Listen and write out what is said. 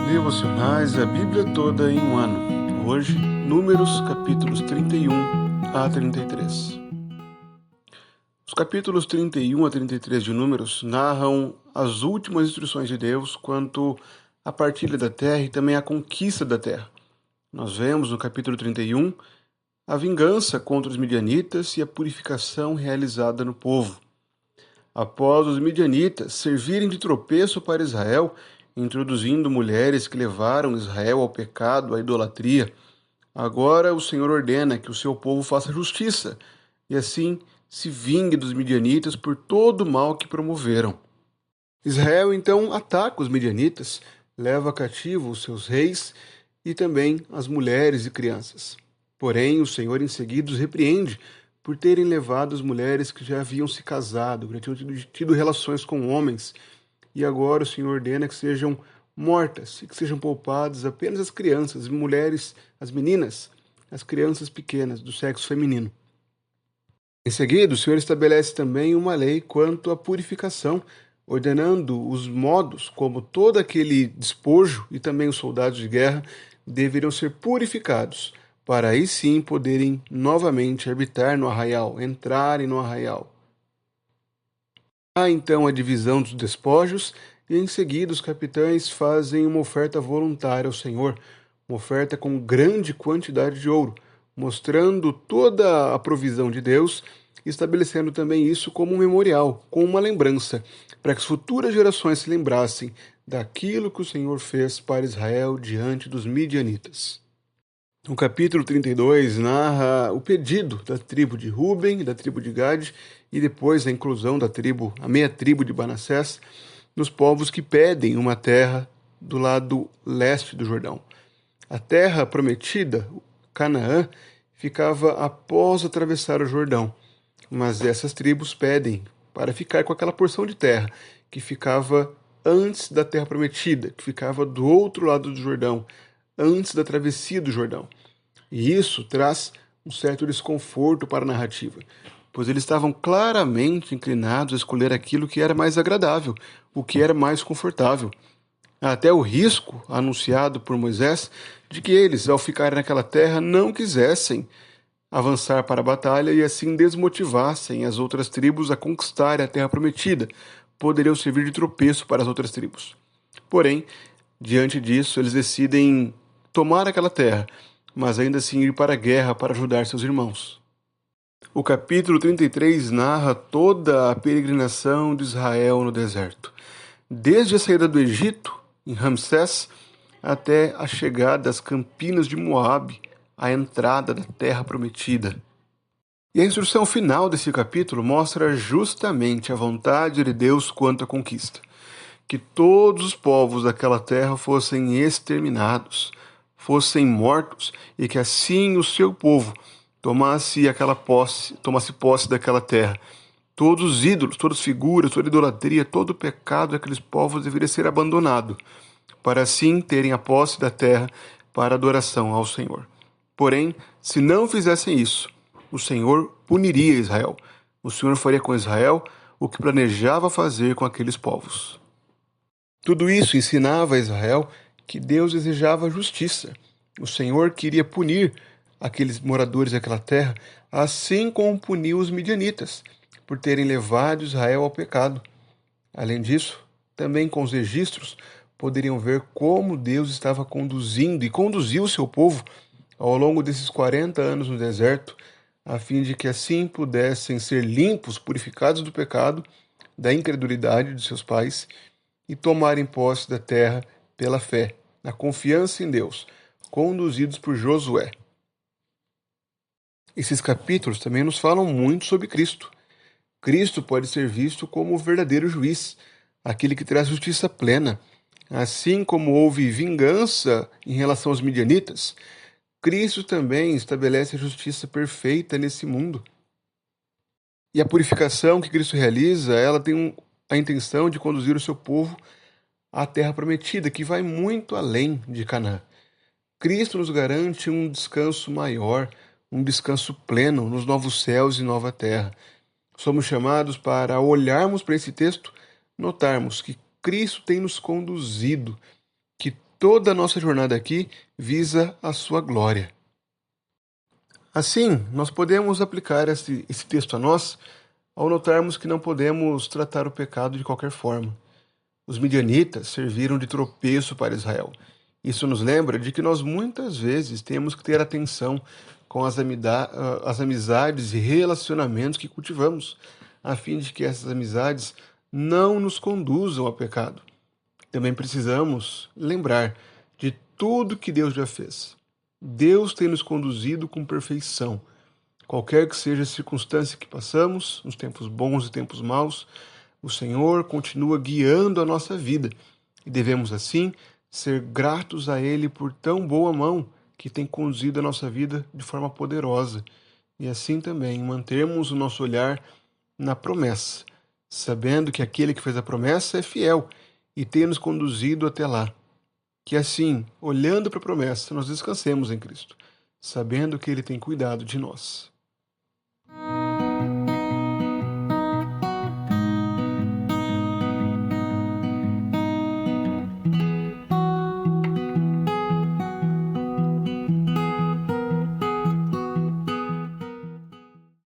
Devocionais, a Bíblia toda em um ano. Hoje, Números, capítulos 31 a 33. Os capítulos 31 a 33 de Números narram as últimas instruções de Deus quanto à partilha da terra e também à conquista da terra. Nós vemos no capítulo 31 a vingança contra os midianitas e a purificação realizada no povo. Após os midianitas servirem de tropeço para Israel, introduzindo mulheres que levaram Israel ao pecado, à idolatria, agora o Senhor ordena que o seu povo faça justiça e assim se vingue dos midianitas por todo o mal que promoveram. Israel então ataca os midianitas, leva cativo os seus reis e também as mulheres e crianças. Porém, o Senhor em seguida os repreende por terem levado as mulheres que já haviam se casado, que já tinham tido relações com homens, e agora o Senhor ordena que sejam mortas e que sejam poupadas apenas as crianças, as mulheres, as meninas, as crianças pequenas do sexo feminino. Em seguida, o Senhor estabelece também uma lei quanto à purificação, ordenando os modos como todo aquele despojo e também os soldados de guerra deveriam ser purificados, para aí sim poderem novamente habitar no arraial, entrarem no arraial. Há então a divisão dos despojos e em seguida os capitães fazem uma oferta voluntária ao Senhor, uma oferta com grande quantidade de ouro, mostrando toda a provisão de Deus, estabelecendo também isso como um memorial, como uma lembrança, para que as futuras gerações se lembrassem daquilo que o Senhor fez para Israel diante dos midianitas. O capítulo 32 narra o pedido da tribo de Ruben, da tribo de Gade, e depois a inclusão a meia tribo de Manassés, nos povos que pedem uma terra do lado leste do Jordão. A terra prometida, Canaã, ficava após atravessar o Jordão, mas essas tribos pedem para ficar com aquela porção de terra que ficava antes da terra prometida, que ficava do outro lado do Jordão, antes da travessia do Jordão. E isso traz um certo desconforto para a narrativa, pois eles estavam claramente inclinados a escolher aquilo que era mais agradável, o que era mais confortável. Há até o risco anunciado por Moisés de que eles, ao ficarem naquela terra, não quisessem avançar para a batalha e assim desmotivassem as outras tribos a conquistarem a terra prometida, poderiam servir de tropeço para as outras tribos. Porém, diante disso, eles decidem tomar aquela terra, mas ainda assim ir para a guerra para ajudar seus irmãos. O capítulo 33 narra toda a peregrinação de Israel no deserto, desde a saída do Egito, em Ramsés, até a chegada às campinas de Moabe, a entrada da terra prometida. E a instrução final desse capítulo mostra justamente a vontade de Deus quanto à conquista, que todos os povos daquela terra fossem exterminados, fossem mortos, e que assim o seu povo tomasse posse daquela terra. Todos os ídolos, todas as figuras, toda a idolatria, todo o pecado daqueles povos deveria ser abandonado, para assim terem a posse da terra para adoração ao Senhor. Porém, se não fizessem isso, o Senhor puniria Israel. O Senhor faria com Israel o que planejava fazer com aqueles povos. Tudo isso ensinava a Israel que Deus desejava justiça. O Senhor queria punir aqueles moradores daquela terra, assim como puniu os midianitas, por terem levado Israel ao pecado. Além disso, também com os registros, poderiam ver como Deus estava conduzindo e conduziu o seu povo ao longo desses 40 anos no deserto, a fim de que assim pudessem ser limpos, purificados do pecado, da incredulidade de seus pais, e tomarem posse da terra pela fé, na confiança em Deus, conduzidos por Josué. Esses capítulos também nos falam muito sobre Cristo. Cristo pode ser visto como o verdadeiro juiz, aquele que traz justiça plena. Assim como houve vingança em relação aos midianitas, Cristo também estabelece a justiça perfeita nesse mundo. E a purificação que Cristo realiza, ela tem a intenção de conduzir o seu povo à terra prometida, que vai muito além de Canaã. Cristo nos garante um descanso maior, um descanso pleno nos novos céus e nova terra. Somos chamados para, ao olharmos para esse texto, notarmos que Cristo tem nos conduzido, que toda a nossa jornada aqui visa a sua glória. Assim, nós podemos aplicar esse texto a nós ao notarmos que não podemos tratar o pecado de qualquer forma. Os midianitas serviram de tropeço para Israel. Isso nos lembra de que nós muitas vezes temos que ter atenção com as amizades e relacionamentos que cultivamos, a fim de que essas amizades não nos conduzam ao pecado. Também precisamos lembrar de tudo que Deus já fez. Deus tem nos conduzido com perfeição. Qualquer que seja a circunstância que passamos, nos tempos bons e tempos maus, o Senhor continua guiando a nossa vida e devemos, assim, ser gratos a Ele por tão boa mão que tem conduzido a nossa vida de forma poderosa e assim também mantermos o nosso olhar na promessa, sabendo que aquele que fez a promessa é fiel e tem nos conduzido até lá. Que assim, olhando para a promessa, nós descansemos em Cristo, sabendo que Ele tem cuidado de nós.